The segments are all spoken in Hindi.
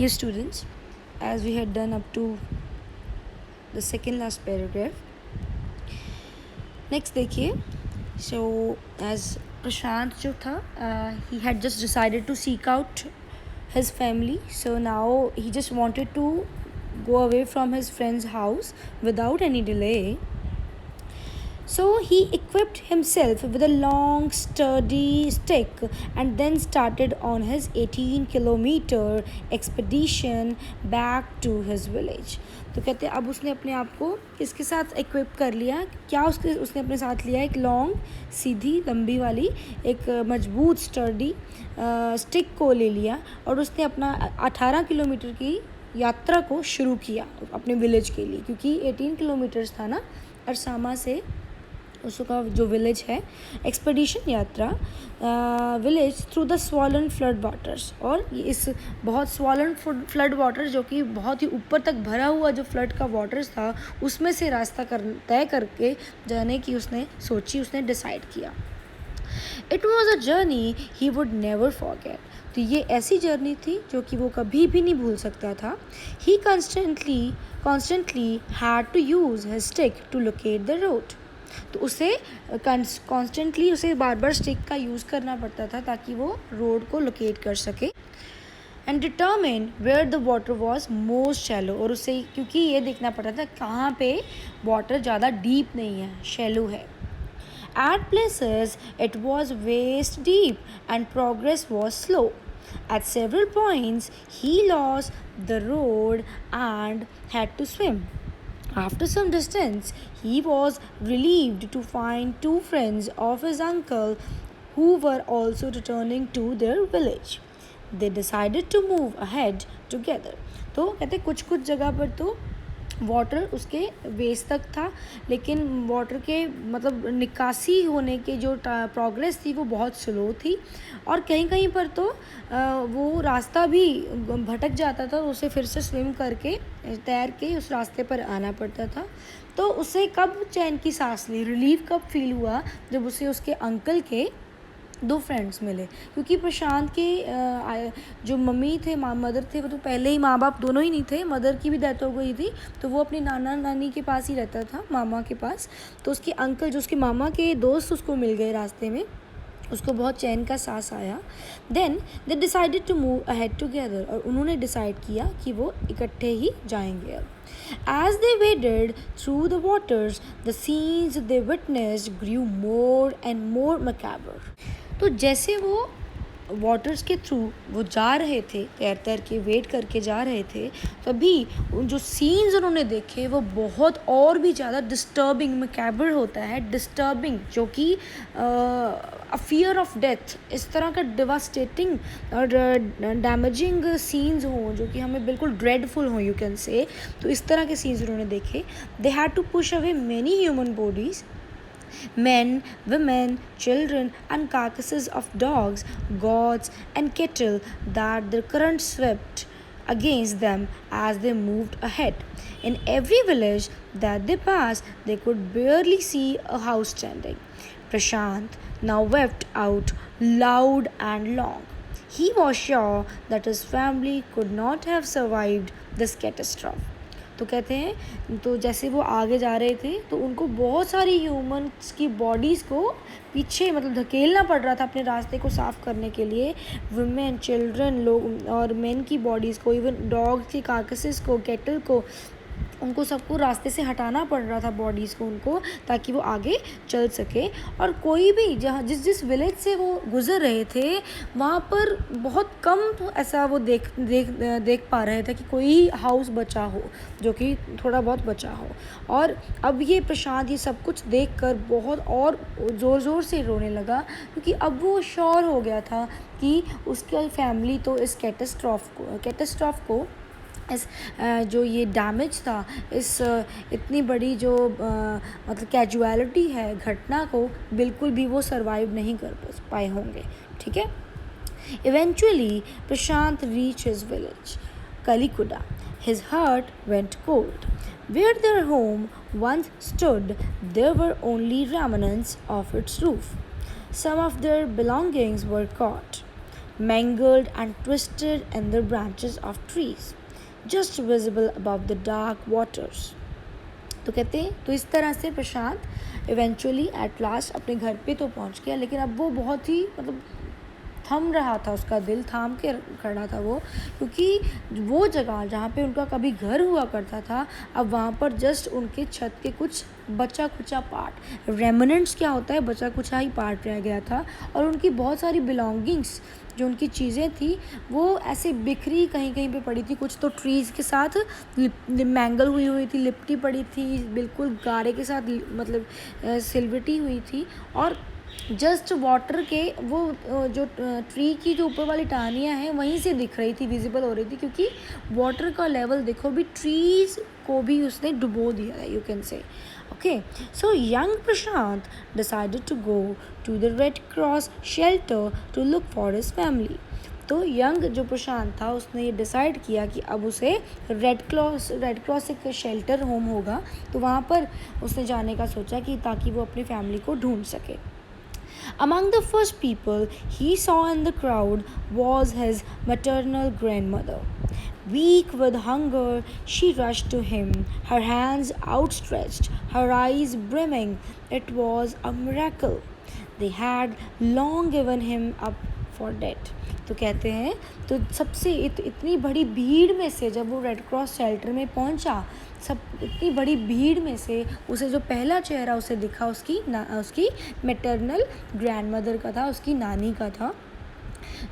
Yes, students, as we had done up to the second last paragraph. Next देखिए, so as प्रशांत जो था, he had just decided to seek out his family. So now he just wanted to go away from his friend's house without any delay. So he equipped himself with a long, sturdy stick and then started on his 18-kilometer expedition back to his village. तो कहते हैं अब उसने अपने आप को किसके साथ इक्विप कर लिया, क्या उसने अपने साथ लिया, एक लॉन्ग, सीधी, लंबी वाली, एक मजबूत स्टर्डी स्टिक को ले लिया और उसने अपना 18 किलोमीटर की यात्रा को शुरू किया अपने विलेज के लिए, क्योंकि 18 किलोमीटर्स था ना अरसामा से उसका जो विलेज है. एक्सपेडिशन यात्रा village through the swollen flood waters, और इस बहुत स्वॉलन फ्लड वाटर जो कि बहुत ही ऊपर तक भरा हुआ जो फ्लड का वाटर्स था उसमें से रास्ता तय करके जाने की उसने सोची, उसने डिसाइड किया. It was a journey he would never forget. तो ये ऐसी जर्नी थी जो कि वो कभी भी नहीं भूल सकता था. He constantly had to use his stick to locate the road. तो उसे कॉन्स्टेंटली उसे बार बार स्टिक का यूज़ करना पड़ता था ताकि वो रोड को लोकेट कर सके. And determine where the water was most shallow, और उसे क्योंकि ये देखना पड़ता था कहाँ पे वाटर ज़्यादा डीप नहीं है, शैलो है. At places it was waist deep and progress was slow. At several points he lost the road and had to swim. After some distance he was relieved to find two friends of his uncle who were also returning to their village. They decided to move ahead together. तो कहते कुछ कुछ जगह पर तो वाटर उसके वेस्ट तक था, लेकिन वाटर के मतलब निकासी होने के जो प्रोग्रेस थी वो बहुत स्लो थी, और कहीं कहीं पर तो वो रास्ता भी भटक जाता था, उसे फिर से स्विम करके तैर के उस रास्ते पर आना पड़ता था. तो उसे कब चैन की सांस ली, रिलीफ कब फील हुआ, जब उसे उसके अंकल के दो फ्रेंड्स मिले. क्योंकि प्रशांत के जो मम्मी थे, मदर थे, वो तो पहले ही, माँ बाप दोनों ही नहीं थे, मदर की भी डेथ हो गई थी, तो वो अपनी नाना नानी के पास ही रहता था, मामा के पास. तो उसके अंकल जो उसके मामा के दोस्त उसको मिल गए रास्ते में, उसको बहुत चैन का सांस आया. Then they decided to move ahead together, और उन्होंने डिसाइड किया कि वो इकट्ठे ही जाएंगे. As they waded through the waters, the scenes they witnessed grew more and more macabre. तो जैसे वो वाटर्स के थ्रू वो जा रहे थे, तैर तैर के वेट करके जा रहे थे, तभी जो सीन्स उन्होंने देखे वो बहुत और भी ज़्यादा डिस्टर्बिंग, मैकेबर होता है डिस्टर्बिंग, जो कि अ फियर ऑफ डेथ, इस तरह का डिवास्टेटिंग और डैमेजिंग सीन्स हों जो कि हमें बिल्कुल ड्रेडफुल हों, यू कैन से. तो इस तरह के सीन्स उन्होंने देखे. They had to push away many human bodies, men, women, children, and carcasses of dogs, goats, and cattle that the current swept against them as they moved ahead. In every village that they passed, they could barely see a house standing. Prashant now wept out loud and long. He was sure that his family could not have survived this catastrophe. तो कहते हैं तो जैसे वो आगे जा रहे थे तो उनको बहुत सारी ह्यूमन्स की बॉडीज़ को पीछे मतलब धकेलना पड़ रहा था अपने रास्ते को साफ़ करने के लिए. वुमेन, चिल्ड्रन लोग और मेन की बॉडीज़ को, इवन डॉग्स की कार्कसेस को, कैटल को, उनको सबको रास्ते से हटाना पड़ रहा था बॉडीज़ को उनको, ताकि वो आगे चल सके. और कोई भी जहाँ जिस विलेज से वो गुज़र रहे थे वहाँ पर बहुत कम ऐसा वो देख पा रहे थे कि कोई हाउस बचा हो, जो कि थोड़ा बहुत बचा हो. और अब ये प्रशांत ये सब कुछ देखकर बहुत और ज़ोर से रोने लगा, क्योंकि अब वो श्योर हो गया था कि उसकी फैमिली तो इस कैटास्ट्रॉफ को इस जो ये डैमेज था, इस इतनी बड़ी जो मतलब कैजुअलिटी है घटना को, बिल्कुल भी वो सर्वाइव नहीं कर पाए होंगे. ठीक है. Eventually Prashant reach his village Kalikuda. His heart went cold. Where their home once stood, there were only remnants of its roof. Some of their belongings were caught. mangled and twisted in the branches of trees, just visible above the dark waters. तो कहते हैं तो इस तरह से प्रशांत इवेंचुअली एट लास्ट अपने घर पे तो पहुंच गया, लेकिन अब वो बहुत ही मतलब थम रहा था, उसका दिल थाम के खड़ा था वो, क्योंकि वो जगह जहाँ पे उनका कभी घर हुआ करता था अब वहाँ पर जस्ट उनके छत के कुछ बचा कुचा पार्ट, रेमिनेंट्स क्या होता है, बचा कुचा ही पार्ट रह गया था, और उनकी बहुत सारी बिलोंगिंग्स जो उनकी चीज़ें थी वो ऐसे बिखरी कहीं कहीं पे पड़ी थी, कुछ तो ट्रीज़ के साथ मैंगल हुई थी, लिपटी पड़ी थी, बिल्कुल गारे के साथ मतलब सिलवटी हुई थी, और जस्ट वाटर के वो जो ट्री की जो ऊपर वाली टहनियाँ हैं वहीं से दिख रही थी, विजिबल हो रही थी, क्योंकि वाटर का लेवल देखो भी ट्रीज को भी उसने डुबो दिया है, यू कैन से. Okay, so young Prashant decided to go to the Red Cross shelter to look for his family. तो यंग जो प्रशांत था उसने ये डिसाइड किया कि अब उसे रेड क्रॉस एक शेल्टर होम होगा, तो वहाँ पर उसने जाने का सोचा कि ताकि वो अपनी फैमिली को ढूंढ सके. Among the first people he saw in the crowd was his maternal grandmother. Weak with hunger, she rushed to him, her hands outstretched, her eyes brimming. It was a miracle. They had long given him up for dead. तो कहते हैं तो सबसे इतनी बड़ी भीड़ में से जब वो रेड क्रॉस शेल्टर में पहुंचा, सब इतनी बड़ी भीड़ में से उसे जो पहला चेहरा उसे दिखा उसकी मैटरनल ग्रैंडमदर का था, उसकी नानी का था,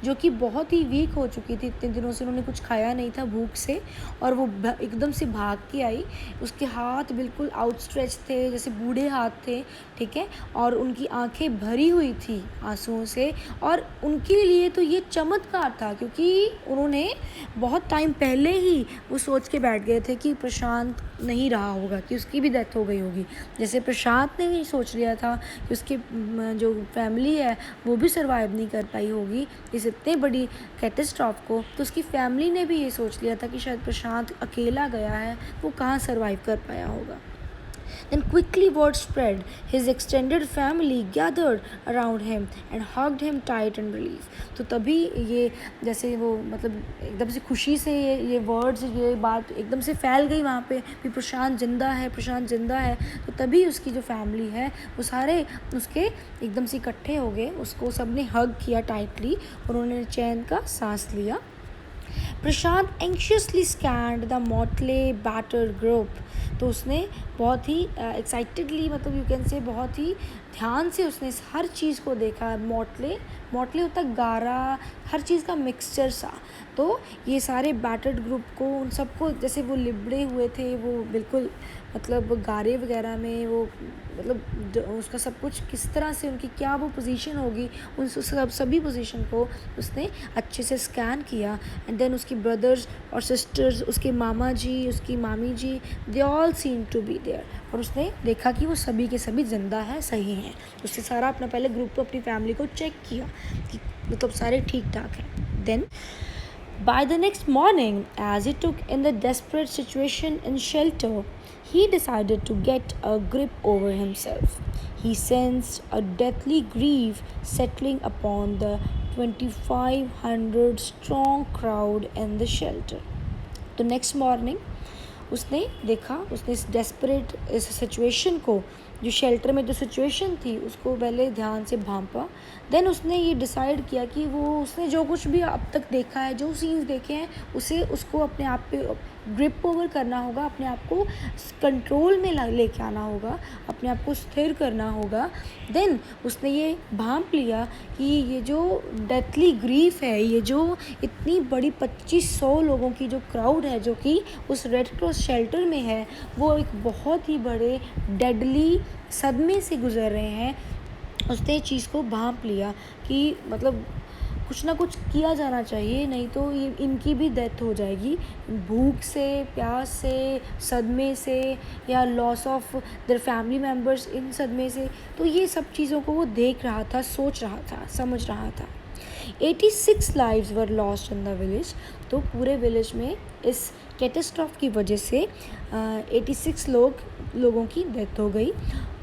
जो कि बहुत ही वीक हो चुकी थी, इतने दिनों से उन्होंने कुछ खाया नहीं था भूख से, और वो एकदम से भाग के आई, उसके हाथ बिल्कुल आउटस्ट्रेच थे जैसे बूढ़े हाथ थे, ठीक है, और उनकी आंखें भरी हुई थी आंसुओं से, और उनके लिए तो ये चमत्कार था क्योंकि उन्होंने बहुत टाइम पहले ही वो सोच के बैठ गए थे कि प्रशांत नहीं रहा होगा, कि उसकी भी डेथ हो गई होगी, जैसे प्रशांत ने भी सोच लिया था कि उसकी जो फैमिली है वो भी सर्वाइव नहीं कर पाई होगी इस इतने बड़ी कैटेस्ट्रॉफ को, तो उसकी फैमिली ने भी ये सोच लिया था कि शायद प्रशांत अकेला गया है, वो कहाँ सर्वाइव कर पाया होगा. Then quickly word spread. His extended family gathered around him and hugged him tight in relief. तो तभी ये जैसे वो मतलब एकदम से खुशी से ये वर्ड्स ये बात एकदम से फैल गई वहाँ पे भी प्रशांत जिंदा है, प्रशांत जिंदा है, तो तभी उसकी जो फैमिली है वो सारे उसके एकदम से इकट्ठे हो गए, उसको सबने हग किया टाइटली, उन्होंने चैन का सांस लिया. Prashant anxiously scanned the motley battered group. तो उसने बहुत ही एक्साइटेडली मतलब यू कैन से बहुत ही ध्यान से उसने हर चीज़ को देखा. मोटले होता गारा, हर चीज़ का मिक्सचर सा. तो ये सारे बैटर्ड ग्रुप को उन सबको जैसे वो लिबड़े हुए थे, वो बिल्कुल मतलब गारे वगैरह में वो मतलब उसका सब कुछ किस तरह से उनकी क्या वो पोजीशन होगी, उन सभी पोजीशन को उसने अच्छे से स्कैन किया. एंड देन उसकी ब्रदर्स और सिस्टर्स, उसके मामा जी, उसकी मामी जी, they all seem to be there, और उसने देखा कि वो सभी के सभी ज़िंदा हैं, सही हैं. उसने सारा अपना पहले ग्रुप को अपनी फैमिली को चेक किया कि मतलब सारे ठीक ठाक हैं. Then by the next morning, as he took in the desperate situation in shelter, he decided to get a grip over himself. He sensed a deathly grief settling upon the 2,500 strong crowd in the shelter. तो नेक्स्ट मॉर्निंग उसने देखा, उसने इस डेस्परेट इस सिचुएशन को, जो शेल्टर में जो सिचुएशन थी उसको पहले ध्यान से भांपा. देन उसने ये डिसाइड किया कि वो उसने जो कुछ भी अब तक देखा है, जो सीन्स देखे हैं, उसको अपने आप पे ग्रिप ओवर करना होगा, अपने आप को कंट्रोल में लेके आना होगा, अपने आप को स्थिर करना होगा. देन उसने ये भांप लिया कि ये जो डेथली ग्रीफ है, ये जो इतनी बड़ी 2500 लोगों की जो क्राउड है जो कि उस रेड क्रॉस शेल्टर में है, वो एक बहुत ही बड़े डेडली सदमे से गुजर रहे हैं. उसने इस चीज़ को भांप लिया कि मतलब कुछ ना कुछ किया जाना चाहिए, नहीं तो ये इनकी भी डेथ हो जाएगी भूख से, प्यास से, सदमे से, या loss of their family members इन सदमे से. तो ये सब चीज़ों को वो देख रहा था, सोच रहा था, समझ रहा था. 86 lives were lost in the village. तो पूरे विलेज में इस कैटेस्ट्रॉफ की वजह से 86 लोगों की डेथ हो गई,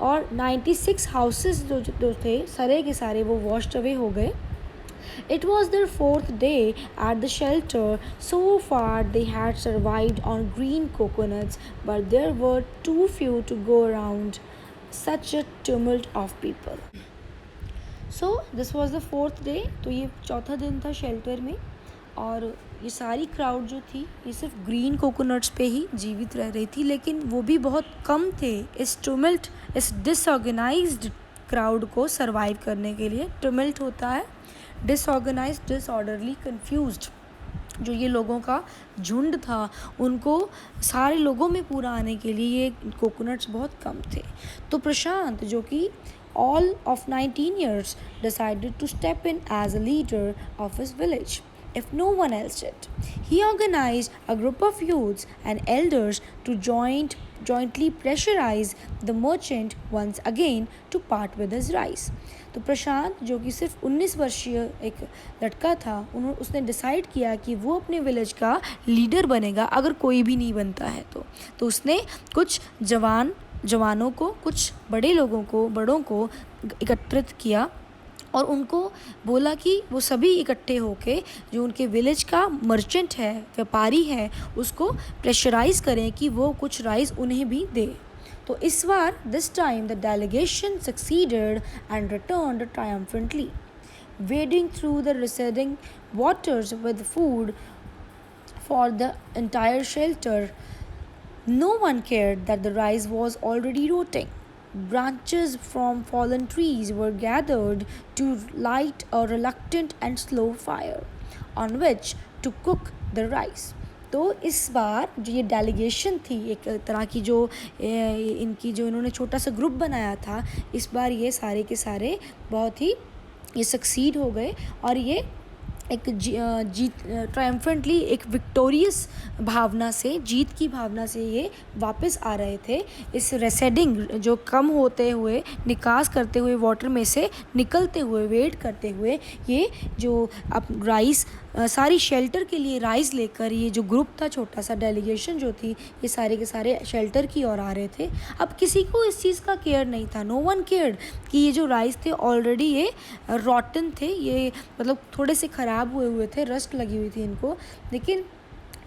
और 96 हाउसेस जो थे सारे के सारे वो वॉश्ड अवे हो गए. It was their fourth day at the shelter. So far, they had survived on green coconuts, but there were too few to go around. Such a tumult of people. So this was the fourth day. तो ये चौथा दिन था शेल्टर में, और ये सारी क्राउड जो थी ये सिर्फ ग्रीन कोकोनट्स पे ही जीवित रह रही थी, लेकिन वो भी बहुत कम थे इस टुमल्ट, इस डिसऑर्गेनाइज्ड क्राउड को सरवाइव करने के लिए. टुमल्ट होता है डिसऑर्गेनाइज्ड, डिसऑर्डरली, कंफ्यूज्ड. जो ये लोगों का झुंड था, उनको सारे लोगों में पूरा आने के लिए ये कोकोनट्स बहुत कम थे. तो प्रशांत, जो कि all of 19 years, decided to step in as a leader of his village, if no one else did. He organized a group of youths and elders to jointly pressurize the merchant once again to part with his rice. तो प्रशांत, जो कि सिर्फ 19 वर्षीय एक लड़का था, उसने डिसाइड किया कि वो अपने विलेज का लीडर बनेगा अगर कोई भी नहीं बनता है तो उसने कुछ जवानों को, कुछ बड़ों को एकत्रित किया और उनको बोला कि वो सभी इकट्ठे होके जो उनके विलेज का मर्चेंट है, व्यापारी है, उसको प्रेशराइज करें कि वो कुछ राइस उन्हें भी दे. तो इस बार this time the delegation succeeded and returned triumphantly, wading through the receding waters with food for the entire shelter. No one cared that the rice was already rotting. Branches from fallen trees were gathered to light a reluctant and slow fire on which to cook the rice. तो इस बार जो ये डेलीगेशन थी, एक तरह की जो इनकी जो इन्होंने छोटा सा ग्रुप बनाया था, इस बार ये सारे के सारे बहुत ही ये सक्सीड हो गए और ये एक ट्रायम्फेंटली, एक विक्टोरियस भावना से, जीत की भावना से ये वापस आ रहे थे. इस रेसेडिंग, जो कम होते हुए, निकास करते हुए वाटर में से निकलते हुए, वेट करते हुए, ये जो अब राइस, सारी शेल्टर के लिए राइस लेकर ये जो ग्रुप था, छोटा सा डेलीगेशन जो थी, ये सारे के सारे शेल्टर की ओर आ रहे थे. अब किसी को इस चीज़ का केयर नहीं था. नो वन केयर्ड कि ये जो राइस थे ऑलरेडी ये रॉटन थे, ये मतलब थोड़े से ख़राब हुए थे, रस्ट लगी हुई थी इनको, लेकिन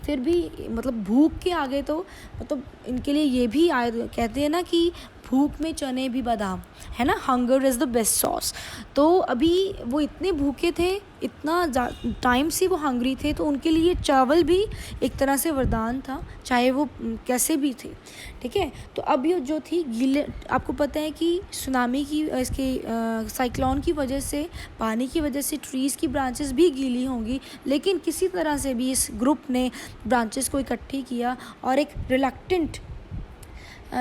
फिर भी मतलब भूख के आगे तो मतलब इनके लिए ये भी कहते हैं ना कि भूख में चने भी बादाम, है ना, hunger is the best sauce. तो अभी वो इतने भूखे थे, इतना टाइम से वो हंग्री थे, तो उनके लिए चावल भी एक तरह से वरदान था, चाहे वो कैसे भी थे. ठीक है. तो अब ये जो थी गीले, आपको पता है कि सुनामी की, इसके साइक्लोन की वजह से, पानी की वजह से ट्रीज़ की ब्रांचेस भी गीली होंगी, लेकिन किसी तरह से भी इस ग्रुप ने ब्रांचेस को इकट्ठी किया और एक रिलक्टेंट,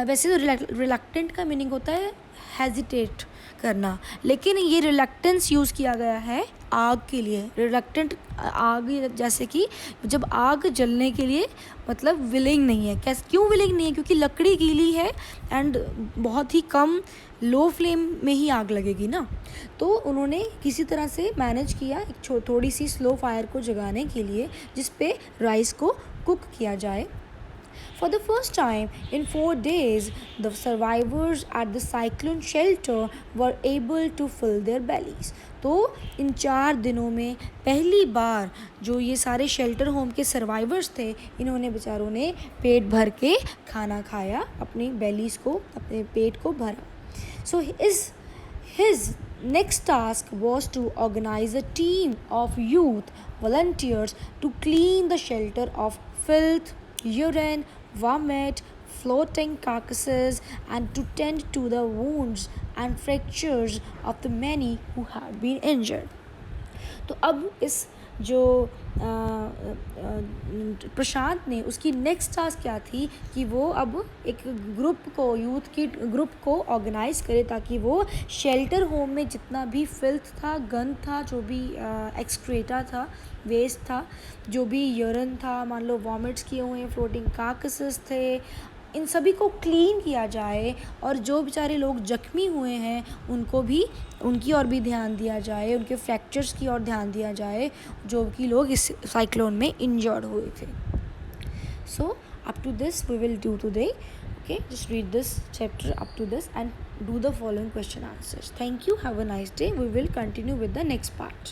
वैसे तो रिलक्टेंट का मीनिंग होता है हेजिटेट करना, लेकिन ये रिलक्टेंस यूज़ किया गया है आग के लिए. रिलक्टेंट आग, जैसे कि जब आग जलने के लिए मतलब विलिंग नहीं है. क्यों विलिंग नहीं है? क्योंकि लकड़ी गीली है एंड बहुत ही कम लो फ्लेम में ही आग लगेगी ना. तो उन्होंने किसी तरह से मैनेज किया एक थोड़ी सी स्लो फायर को जगाने के लिए, जिस पे राइस को कुक किया जाए. For the first time in 4 days, the survivors at the cyclone shelter were able to fill their bellies. तो इन 4 दिनों में पहली बार जो ये सारे शेल्टर होम के सर्वाइवर्स थे, इन्होंने बेचारों ने पेट भर के खाना खाया, अपनी बेलीज को, अपने पेट को भरा. So his next task was to organize a team of youth volunteers to clean the shelter of filth, urine, vomit, floating carcasses, and to tend to the wounds and fractures of the many who had been injured. तो अब इस जो प्रशांत ने, उसकी नेक्स्ट टास्क क्या थी कि वो अब एक यूथ की ग्रुप को ऑर्गेनाइज़ करे, ताकि वो शेल्टर होम में जितना भी फिल्थ था, गंद था, जो भी एक्सक्रेटा था, वेस्ट था, जो भी यूरिन था, मान लो वॉमिट्स किए हुए, फ्लोटिंग कार्कसेस थे, इन सभी को क्लीन किया जाए, और जो बेचारे लोग जख्मी हुए हैं उनको भी, उनकी ओर भी ध्यान दिया जाए, उनके फ्रैक्चर्स की ओर ध्यान दिया जाए, जो कि लोग इस साइक्लोन में इंजर्ड हुए थे. So up to this we will do today. Okay, just read this chapter up to this and do the following question answers. Thank you. Have a nice day. We will continue with the next part.